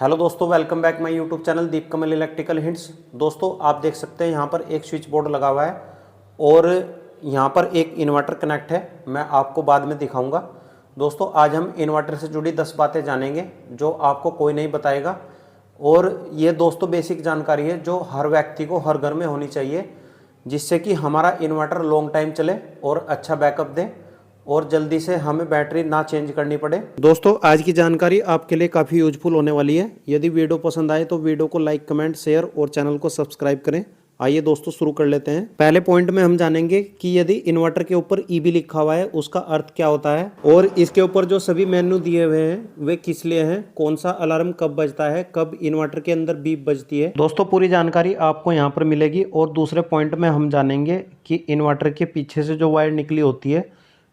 Hello दोस्तों, welcome back my YouTube channel Deep Kamal electrical hints. दोस्तों आप देख सकते हैं यहाँ पर एक स्विच बोर्ड लगा हुआ है और यहाँ पर एक इन्वर्टर कनेक्ट है। मैं आपको बाद में दिखाऊंगा। दोस्तों आज हम इन्वर्टर से जुड़ी 10 बातें जानेंगे जो आपको कोई नहीं बताएगा, और ये दोस्तों बेसिक जानकारी है जो हर व्यक्ति को हर घर में होनी चाहिए, जिससे कि हमारा इन्वर्टर लॉन्ग टाइम चले और अच्छा बैकअप दे और जल्दी से हमें बैटरी ना चेंज करनी पड़े। दोस्तों आज की जानकारी आपके लिए काफ़ी यूजफुल होने वाली है। यदि वीडियो पसंद आए तो वीडियो को लाइक, कमेंट, शेयर और चैनल को सब्सक्राइब करें। आइए दोस्तों शुरू कर लेते हैं। पहले पॉइंट में हम जानेंगे कि यदि इन्वर्टर के ऊपर ईबी लिखा हुआ है उसका अर्थ क्या होता है, और इसके ऊपर जो सभी मेन्यू दिए हुए हैं वे किस लिए हैं, कौन सा अलार्म कब बजता है, कब इन्वर्टर के अंदर बीप बजती है। दोस्तों पूरी जानकारी आपको यहाँ पर मिलेगी। और दूसरे पॉइंट में हम जानेंगे कि इन्वर्टर के पीछे से जो वायर निकली होती है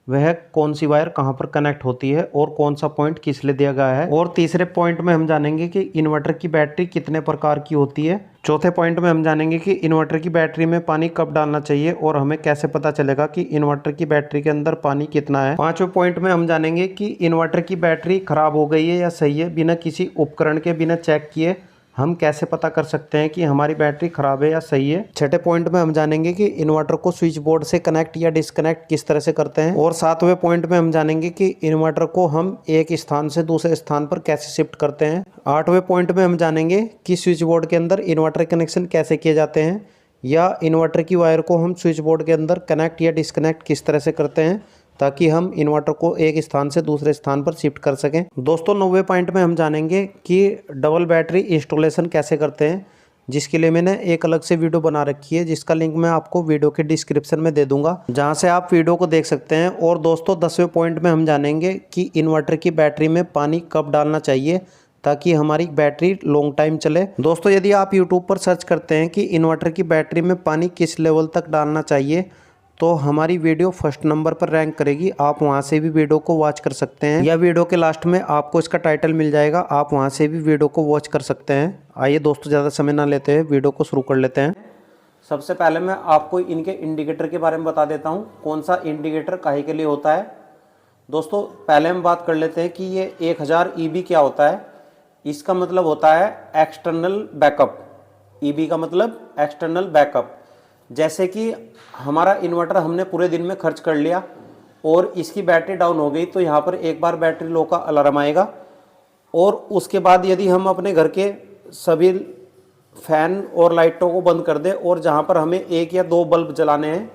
वह कौन सी वायर कहां पर कनेक्ट होती है और कौन सा पॉइंट किस लिए दिया गया है। और तीसरे पॉइंट में हम जानेंगे कि इन्वर्टर की बैटरी कितने प्रकार की होती है। चौथे पॉइंट में हम जानेंगे कि इन्वर्टर की बैटरी में पानी कब डालना चाहिए और हमें कैसे पता चलेगा कि इन्वर्टर की बैटरी के अंदर पानी कितना है। पांचवें पॉइंट में हम जानेंगे कि इन्वर्टर की बैटरी खराब हो गई है या सही है। बिना किसी उपकरण के, बिना चेक किए हम कैसे पता कर सकते हैं कि हमारी बैटरी खराब है या सही है। छठे पॉइंट में हम जानेंगे कि इन्वर्टर को स्विच बोर्ड से कनेक्ट या डिस्कनेक्ट किस तरह से करते हैं। और सातवें पॉइंट में हम जानेंगे कि इन्वर्टर को हम एक स्थान से दूसरे स्थान पर कैसे शिफ्ट करते हैं। आठवें पॉइंट में हम जानेंगे कि स्विच बोर्ड के अंदर इन्वर्टर कनेक्शन कैसे किए जाते हैं, या इन्वर्टर की वायर को हम स्विच बोर्ड के अंदर कनेक्ट या डिस्कनेक्ट किस तरह से करते हैं ताकि हम इन्वर्टर को एक स्थान से दूसरे स्थान पर शिफ्ट कर सकें। दोस्तों 9वें पॉइंट में हम जानेंगे कि डबल बैटरी इंस्टॉलेशन कैसे करते हैं, जिसके लिए मैंने एक अलग से वीडियो बना रखी है जिसका लिंक मैं आपको वीडियो के डिस्क्रिप्शन में दे दूंगा, जहां से आप वीडियो को देख सकते हैं। और दोस्तों 10वें पॉइंट में हम जानेंगे कि इन्वर्टर की बैटरी में पानी कब डालना चाहिए ताकि हमारी बैटरी लॉन्ग टाइम चले। दोस्तों यदि आप यूट्यूब पर सर्च करते हैं कि इन्वर्टर की बैटरी में पानी किस लेवल तक डालना चाहिए तो हमारी वीडियो फर्स्ट नंबर पर रैंक करेगी। आप वहां से भी वीडियो को वॉच कर सकते हैं, या वीडियो के लास्ट में आपको इसका टाइटल मिल जाएगा, आप वहां से भी वीडियो को वॉच कर सकते हैं। आइए दोस्तों ज़्यादा समय ना लेते हैं, वीडियो को शुरू कर लेते हैं। सबसे पहले मैं आपको इनके इंडिकेटर के बारे में बता देता हूँ, कौन सा इंडिकेटर काहे के लिए होता है। दोस्तों पहले हम बात कर लेते हैं कि ये 1000 EB क्या होता है। इसका मतलब होता है एक्सटर्नल बैकअप। EB का मतलब एक्सटर्नल बैकअप। जैसे कि हमारा इन्वर्टर हमने पूरे दिन में खर्च कर लिया और इसकी बैटरी डाउन हो गई तो यहाँ पर एक बार बैटरी लो का अलार्म आएगा। और उसके बाद यदि हम अपने घर के सभी फैन और लाइटों को बंद कर दें और जहाँ पर हमें 1 या 2 बल्ब जलाने हैं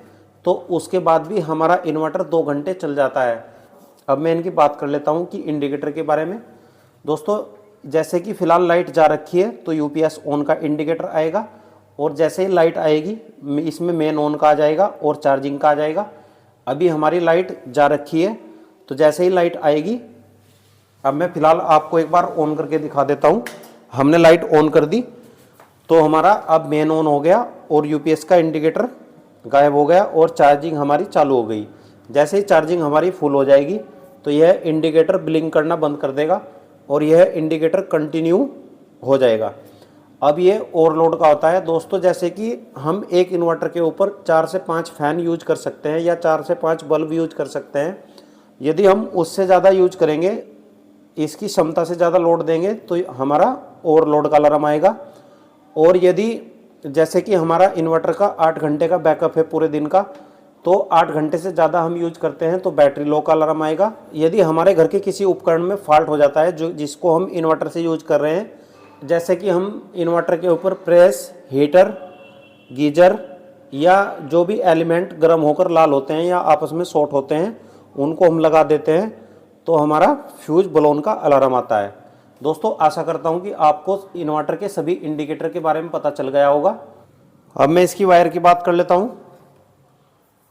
तो उसके बाद भी हमारा इन्वर्टर 2 घंटे चल जाता है। अब मैं इनकी बात कर लेता हूँ कि इंडिकेटर के बारे में। दोस्तों जैसे कि फ़िलहाल लाइट जा रखी है तो UPS ऑन का इंडिकेटर आएगा, और जैसे ही लाइट आएगी इसमें मेन ऑन का आ जाएगा और चार्जिंग का आ जाएगा। अभी हमारी लाइट जा रखी है तो जैसे ही लाइट आएगी, अब मैं फ़िलहाल आपको एक बार ऑन करके दिखा देता हूँ। हमने लाइट ऑन कर दी तो हमारा अब मेन ऑन हो गया और UPS का इंडिकेटर गायब हो गया और चार्जिंग हमारी चालू हो गई। जैसे ही चार्जिंग हमारी फुल हो जाएगी तो यह इंडिकेटर ब्लिंक करना बंद कर देगा और यह इंडिकेटर कंटिन्यू हो जाएगा। अब ये ओवरलोड का होता है। दोस्तों जैसे कि हम एक इन्वर्टर के ऊपर 4 से 5 फैन यूज कर सकते हैं या 4 से 5 बल्ब यूज कर सकते हैं। यदि हम उससे ज़्यादा यूज करेंगे, इसकी क्षमता से ज़्यादा लोड देंगे तो हमारा ओवरलोड का अलार्म आएगा। और यदि जैसे कि हमारा इन्वर्टर का 8 घंटे का बैकअप है पूरे दिन का, तो 8 घंटे से ज़्यादा हम यूज करते हैं तो बैटरी लो का अलार्म आएगा। यदि हमारे घर के किसी उपकरण में फॉल्ट हो जाता है जिसको हम इन्वर्टर से यूज कर रहे हैं, जैसे कि हम इन्वर्टर के ऊपर प्रेस, हीटर, गीजर या जो भी एलिमेंट गर्म होकर लाल होते हैं या आपस में शॉर्ट होते हैं उनको हम लगा देते हैं तो हमारा फ्यूज ब्लोन का अलार्म आता है। दोस्तों आशा करता हूं कि आपको इन्वर्टर के सभी इंडिकेटर के बारे में पता चल गया होगा। अब मैं इसकी वायर की बात कर लेता हूं।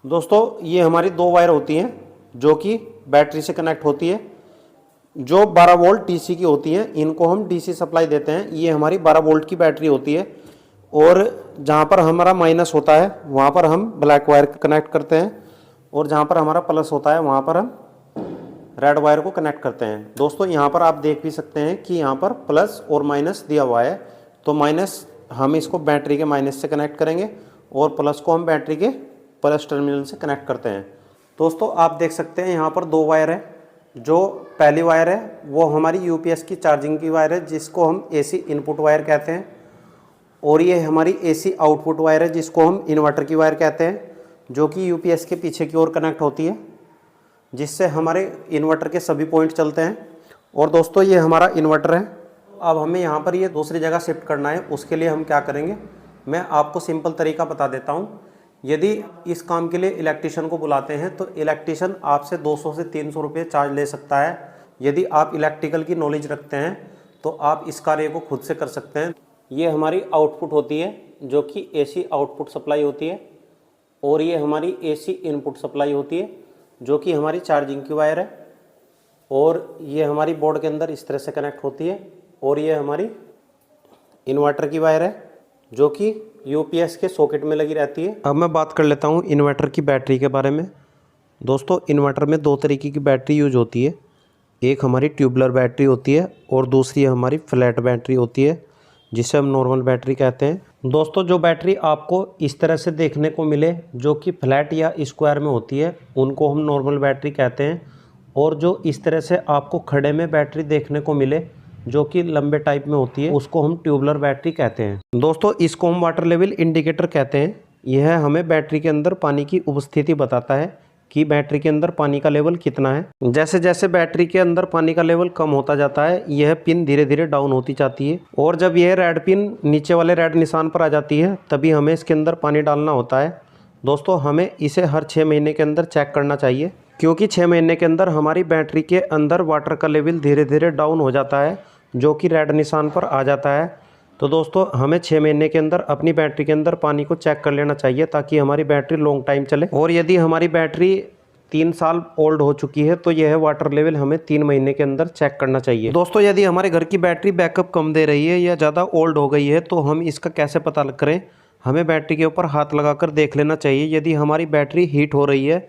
दोस्तों ये हमारी 2 वायर होती हैं जो कि बैटरी से कनेक्ट होती है, जो 12 वोल्ट DC की होती हैं। इनको हम DC सप्लाई देते हैं। ये हमारी 12 वोल्ट की बैटरी होती है, और जहाँ पर हमारा माइनस होता है वहाँ पर हम ब्लैक वायर कनेक्ट करते हैं, और जहाँ पर हमारा प्लस होता है वहाँ पर हम रेड वायर को कनेक्ट करते हैं। दोस्तों यहाँ पर आप देख भी सकते हैं कि यहाँ पर प्लस और माइनस दिया हुआ है। तो माइनस हम इसको बैटरी के माइनस से कनेक्ट करेंगे और प्लस को हम बैटरी के प्लस टर्मिनल से कनेक्ट करते हैं। दोस्तों आप देख सकते हैं यहाँ पर 2 वायर है। जो पहली वायर है वो हमारी यूपीएस की चार्जिंग की वायर है, जिसको हम एसी इनपुट वायर कहते हैं। और ये हमारी एसी आउटपुट वायर है, जिसको हम इन्वर्टर की वायर कहते हैं, जो कि यूपीएस के पीछे की ओर कनेक्ट होती है, जिससे हमारे इन्वर्टर के सभी पॉइंट चलते हैं। और दोस्तों ये हमारा इन्वर्टर है। अब हमें यहाँ पर ये दूसरी जगह शिफ्ट करना है। उसके लिए हम क्या करेंगे, मैं आपको सिंपल तरीका बता देता हूँ। यदि इस काम के लिए इलेक्ट्रीशियन को बुलाते हैं तो इलेक्ट्रीशियन आपसे 200 से 300 रुपये चार्ज ले सकता है। यदि आप इलेक्ट्रिकल की नॉलेज रखते हैं तो आप इस कार्य को खुद से कर सकते हैं। ये हमारी आउटपुट होती है, जो कि एसी आउटपुट सप्लाई होती है। और ये हमारी एसी इनपुट सप्लाई होती है, जो कि हमारी चार्जिंग की वायर है। और ये हमारी बोर्ड के अंदर इस तरह से कनेक्ट होती है। और ये हमारी इन्वर्टर की वायर है, जो कि यूपीएस के सॉकेट में लगी रहती है। अब मैं बात कर लेता हूँ इन्वर्टर की बैटरी के बारे में। दोस्तों इन्वर्टर में दो तरीके की बैटरी यूज होती है। एक हमारी ट्यूबलर बैटरी होती है और दूसरी हमारी फ्लैट बैटरी होती है, जिसे हम नॉर्मल बैटरी कहते हैं। दोस्तों जो बैटरी आपको इस तरह से देखने को मिले, जो कि फ्लैट या स्क्वायर में होती है, उनको हम नॉर्मल बैटरी कहते हैं। और जो इस तरह से आपको खड़े में बैटरी देखने को मिले, जो कि लंबे टाइप में होती है, उसको हम ट्यूबलर बैटरी कहते हैं। दोस्तों इसको हम वाटर लेवल इंडिकेटर कहते हैं। यह हमें बैटरी के अंदर पानी की उपस्थिति बताता है कि बैटरी के अंदर पानी का लेवल कितना है। जैसे जैसे बैटरी के अंदर पानी का लेवल कम होता जाता है, यह पिन धीरे धीरे डाउन होती जाती है। और जब यह रेड पिन नीचे वाले रेड निशान पर आ जाती है, तभी हमें इसके अंदर पानी डालना होता है। दोस्तों हमें इसे हर 6 महीने के अंदर चेक करना चाहिए, क्योंकि 6 महीने के अंदर हमारी बैटरी के अंदर वाटर का लेवल धीरे धीरे डाउन हो जाता है, जो कि रेड निशान पर आ जाता है। तो दोस्तों हमें 6 महीने के अंदर अपनी बैटरी के अंदर पानी को चेक कर लेना चाहिए, ताकि हमारी बैटरी लॉन्ग टाइम चले। और यदि हमारी बैटरी 3 साल ओल्ड हो चुकी है तो यह वाटर लेवल हमें 3 महीने के अंदर चेक करना चाहिए। दोस्तों यदि हमारे घर की बैटरी बैकअप कम दे रही है या ज़्यादा ओल्ड हो गई है, तो हम इसका कैसे पता करें? हमें बैटरी के ऊपर हाथ लगाकर देख लेना चाहिए। यदि हमारी बैटरी हीट हो रही है,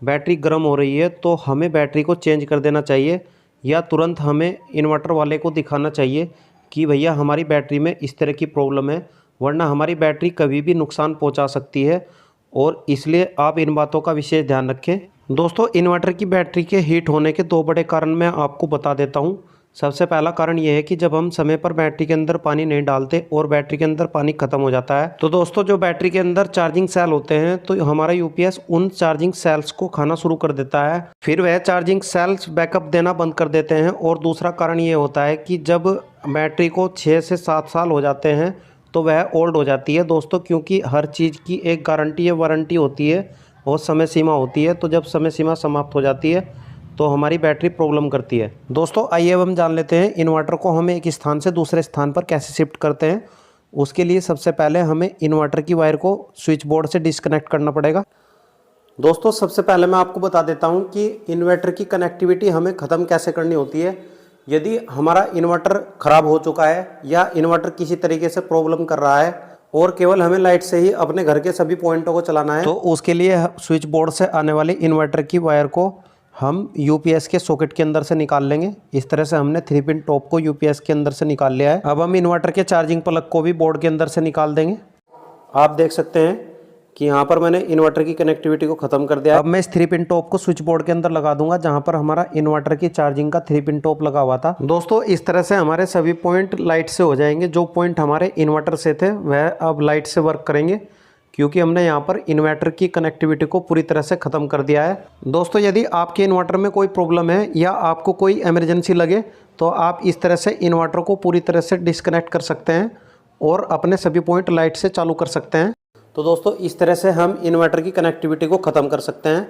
बैटरी गर्म हो रही है, तो हमें बैटरी को चेंज कर देना चाहिए, या तुरंत हमें इन्वर्टर वाले को दिखाना चाहिए कि भैया हमारी बैटरी में इस तरह की प्रॉब्लम है, वरना हमारी बैटरी कभी भी नुकसान पहुंचा सकती है। और इसलिए आप इन बातों का विशेष ध्यान रखें। दोस्तों इन्वर्टर की बैटरी के हीट होने के 2 बड़े कारण मैं आपको बता देता हूं। सबसे पहला कारण यह है कि जब हम समय पर बैटरी के अंदर पानी नहीं डालते और बैटरी के अंदर पानी खत्म हो जाता है, तो दोस्तों जो बैटरी के अंदर चार्जिंग सेल होते हैं, तो हमारा यूपीएस उन चार्जिंग सेल्स को खाना शुरू कर देता है। फिर वह चार्जिंग सेल्स बैकअप देना बंद कर देते हैं। और दूसरा कारण ये होता है कि जब बैटरी को 6 से 7 साल हो जाते हैं तो वह ओल्ड हो जाती है दोस्तों, क्योंकि हर चीज़ की एक गारंटी या वारंटी होती है और समय सीमा होती है। तो जब समय सीमा समाप्त हो जाती है तो हमारी बैटरी प्रॉब्लम करती है। दोस्तों आइए अब हम जान लेते हैं इन्वर्टर को हमें एक स्थान से दूसरे स्थान पर कैसे शिफ्ट करते हैं। उसके लिए सबसे पहले हमें इन्वर्टर की वायर को स्विच बोर्ड से डिस्कनेक्ट करना पड़ेगा। दोस्तों सबसे पहले मैं आपको बता देता हूं कि इन्वर्टर की कनेक्टिविटी हमें ख़त्म कैसे करनी होती है। यदि हमारा इन्वर्टर ख़राब हो चुका है या इन्वर्टर किसी तरीके से प्रॉब्लम कर रहा है और केवल हमें लाइट से ही अपने घर के सभी पॉइंटों को चलाना है, तो उसके लिए स्विच बोर्ड से आने वाली इन्वर्टर की वायर को हम यूपीएस के सॉकेट के अंदर से निकाल लेंगे। इस तरह से हमने 3 पिन टॉप को यूपीएस के अंदर से निकाल लिया है। अब हम इन्वर्टर के चार्जिंग प्लग को भी बोर्ड के अंदर से निकाल देंगे। आप देख सकते हैं कि यहाँ पर मैंने इन्वर्टर की कनेक्टिविटी को ख़त्म कर दिया है। अब मैं इस 3 पिन टॉप को स्विच बोर्ड के अंदर लगा दूंगा, जहाँ पर हमारा इन्वर्टर की चार्जिंग का 3 पिन टॉप लगा हुआ था। दोस्तों इस तरह से हमारे सभी पॉइंट लाइट से हो जाएंगे। जो पॉइंट हमारे इन्वर्टर से थे वह अब लाइट से वर्क करेंगे, क्योंकि हमने यहाँ पर इन्वर्टर की कनेक्टिविटी को पूरी तरह से ख़त्म कर दिया है। दोस्तों यदि आपके इन्वर्टर में कोई प्रॉब्लम है या आपको कोई इमरजेंसी लगे, तो आप इस तरह से इन्वर्टर को पूरी तरह से डिस्कनेक्ट कर सकते हैं और अपने सभी पॉइंट लाइट से चालू कर सकते हैं। तो दोस्तों इस तरह से हम इन्वर्टर की कनेक्टिविटी को ख़त्म कर सकते हैं।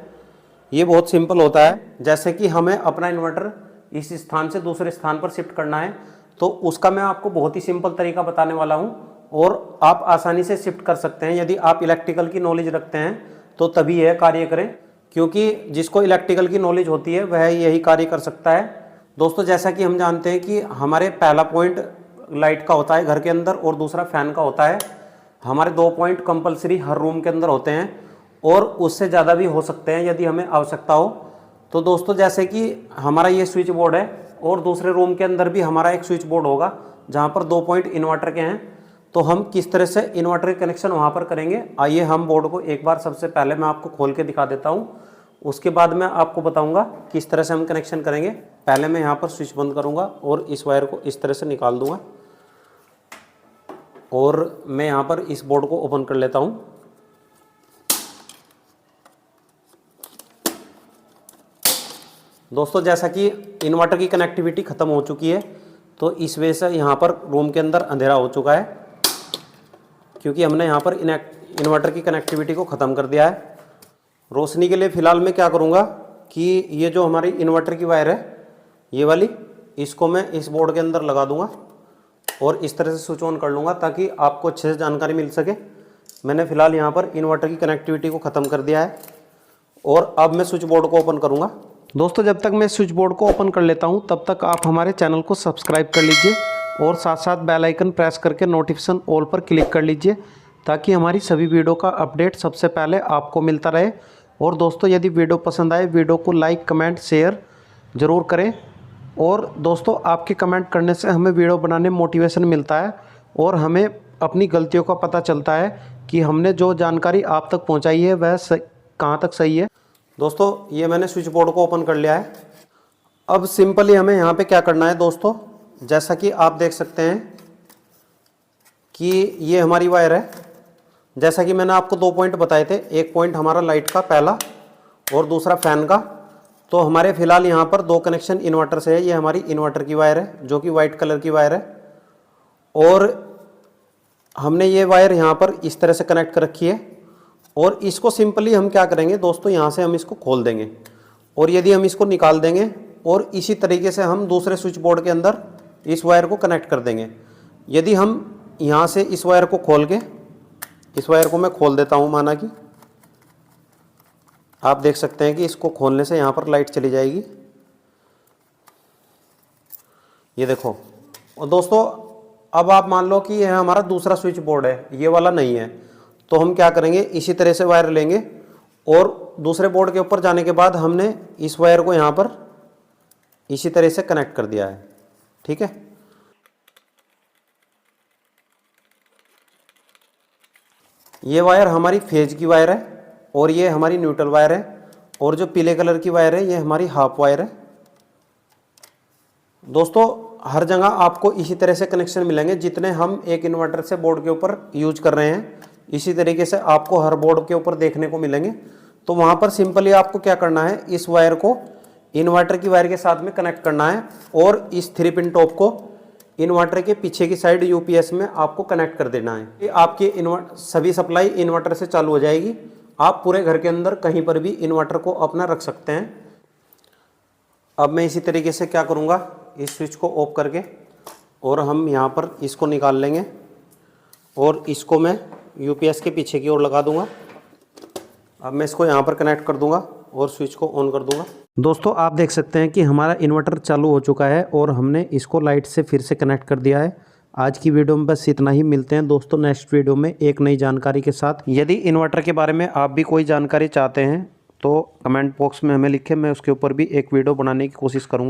ये बहुत सिंपल होता है। जैसे कि हमें अपना इन्वर्टर इस स्थान से दूसरे स्थान पर शिफ्ट करना है, तो उसका मैं आपको बहुत ही सिंपल तरीका बताने वाला हूँ और आप आसानी से शिफ्ट कर सकते हैं। यदि आप इलेक्ट्रिकल की नॉलेज रखते हैं तो तभी यह कार्य करें, क्योंकि जिसको इलेक्ट्रिकल की नॉलेज होती है वह यही कार्य कर सकता है। दोस्तों जैसा कि हम जानते हैं कि हमारे पहला पॉइंट लाइट का होता है घर के अंदर और दूसरा फैन का होता है। हमारे 2 पॉइंट कंपलसरी हर रूम के अंदर होते हैं और उससे ज़्यादा भी हो सकते हैं यदि हमें आवश्यकता हो। तो दोस्तों जैसे कि हमारा ये स्विच बोर्ड है और दूसरे रूम के अंदर भी हमारा एक स्विच बोर्ड होगा जहाँ पर 2 पॉइंट इन्वर्टर के हैं। तो हम किस तरह से इन्वर्टर कनेक्शन वहाँ पर करेंगे, आइए हम बोर्ड को एक बार सबसे पहले मैं आपको खोल के दिखा देता हूँ। उसके बाद मैं आपको बताऊंगा किस तरह से हम कनेक्शन करेंगे। पहले मैं यहाँ पर स्विच बंद करूंगा और इस वायर को इस तरह से निकाल दूंगा और मैं यहाँ पर इस बोर्ड को ओपन कर लेता हूँ। दोस्तों जैसा कि इन्वर्टर की कनेक्टिविटी ख़त्म हो चुकी है, तो इस वजह से यहाँ पर रूम के अंदर अंधेरा हो चुका है, क्योंकि हमने यहाँ पर इन्वर्टर की कनेक्टिविटी को ख़त्म कर दिया है। रोशनी के लिए फ़िलहाल मैं क्या करूँगा कि ये जो हमारी इन्वर्टर की वायर है, ये वाली, इसको मैं इस बोर्ड के अंदर लगा दूँगा और इस तरह से स्विच ऑन कर लूँगा ताकि आपको अच्छे से जानकारी मिल सके। मैंने फ़िलहाल यहाँ पर इन्वर्टर की कनेक्टिविटी को ख़त्म कर दिया है और अब मैं स्विच बोर्ड को ओपन करूँगा। दोस्तों जब तक मैं स्विच बोर्ड को ओपन कर लेता हूँ तब तक आप हमारे चैनल को सब्सक्राइब कर लीजिए और साथ साथ बेल आइकन प्रेस करके नोटिफिकेशन ऑल पर क्लिक कर लीजिए ताकि हमारी सभी वीडियो का अपडेट सबसे पहले आपको मिलता रहे। और दोस्तों यदि वीडियो पसंद आए, वीडियो को लाइक कमेंट शेयर ज़रूर करें। और दोस्तों आपके कमेंट करने से हमें वीडियो बनाने में मोटिवेशन मिलता है और हमें अपनी गलतियों का पता चलता है कि हमने जो जानकारी आप तक पहुँचाई है वह कहाँ तक सही है। दोस्तों ये मैंने स्विच बोर्ड को ओपन कर लिया है। अब सिंपली हमें यहाँ पे क्या करना है दोस्तों, जैसा कि आप देख सकते हैं कि ये हमारी वायर है। जैसा कि मैंने आपको 2 पॉइंट बताए थे, एक पॉइंट हमारा लाइट का पहला और दूसरा फैन का। तो हमारे फ़िलहाल यहाँ पर 2 कनेक्शन इन्वर्टर से है। ये हमारी इन्वर्टर की वायर है जो कि वाइट कलर की वायर है और हमने ये वायर यहाँ पर इस तरह से कनेक्ट कर रखी है। और इसको सिंपली हम क्या करेंगे दोस्तों, यहाँ से हम इसको खोल देंगे और यदि हम इसको निकाल देंगे और इसी तरीके से हम दूसरे स्विच बोर्ड के अंदर इस वायर को कनेक्ट कर देंगे। यदि हम यहाँ से इस वायर को खोल के, इस वायर को मैं खोल देता हूँ, माना कि आप देख सकते हैं कि इसको खोलने से यहाँ पर लाइट चली जाएगी, ये देखो। और दोस्तों अब आप मान लो कि यह हमारा दूसरा स्विच बोर्ड है, ये वाला नहीं है, तो हम क्या करेंगे, इसी तरह से वायर लेंगे और दूसरे बोर्ड के ऊपर जाने के बाद हमने इस वायर को यहाँ पर इसी तरह से कनेक्ट कर दिया है। ठीक है, ये वायर हमारी फेज की वायर है और ये हमारी न्यूट्रल वायर है और जो पीले कलर की वायर है ये हमारी हाफ वायर है। दोस्तों हर जगह आपको इसी तरह से कनेक्शन मिलेंगे, जितने हम एक इन्वर्टर से बोर्ड के ऊपर यूज कर रहे हैं इसी तरीके से आपको हर बोर्ड के ऊपर देखने को मिलेंगे। तो वहाँ पर सिंपली आपको क्या करना है, इस वायर को इन्वर्टर की वायर के साथ में कनेक्ट करना है और इस 3 पिन टॉप को इन्वर्टर के पीछे की साइड यूपीएस में आपको कनेक्ट कर देना है। ये आपकी सभी सप्लाई इन्वर्टर से चालू हो जाएगी। आप पूरे घर के अंदर कहीं पर भी इन्वर्टर को अपना रख सकते हैं। अब मैं इसी तरीके से क्या करूँगा, इस स्विच को ऑफ करके और हम यहाँ पर इसको निकाल लेंगे और इसको मैं यूपीएस के पीछे की ओर लगा दूंगा। अब मैं इसको यहाँ पर कनेक्ट कर दूंगा और स्विच को ऑन कर दूंगा। दोस्तों आप देख सकते हैं कि हमारा इन्वर्टर चालू हो चुका है और हमने इसको लाइट से फिर से कनेक्ट कर दिया है। आज की वीडियो में बस इतना ही। मिलते हैं दोस्तों नेक्स्ट वीडियो में एक नई जानकारी के साथ। यदि इन्वर्टर के बारे में आप भी कोई जानकारी चाहते हैं तो कमेंट बॉक्स में हमें लिखें, मैं उसके ऊपर भी एक वीडियो बनाने की कोशिश करूँगा।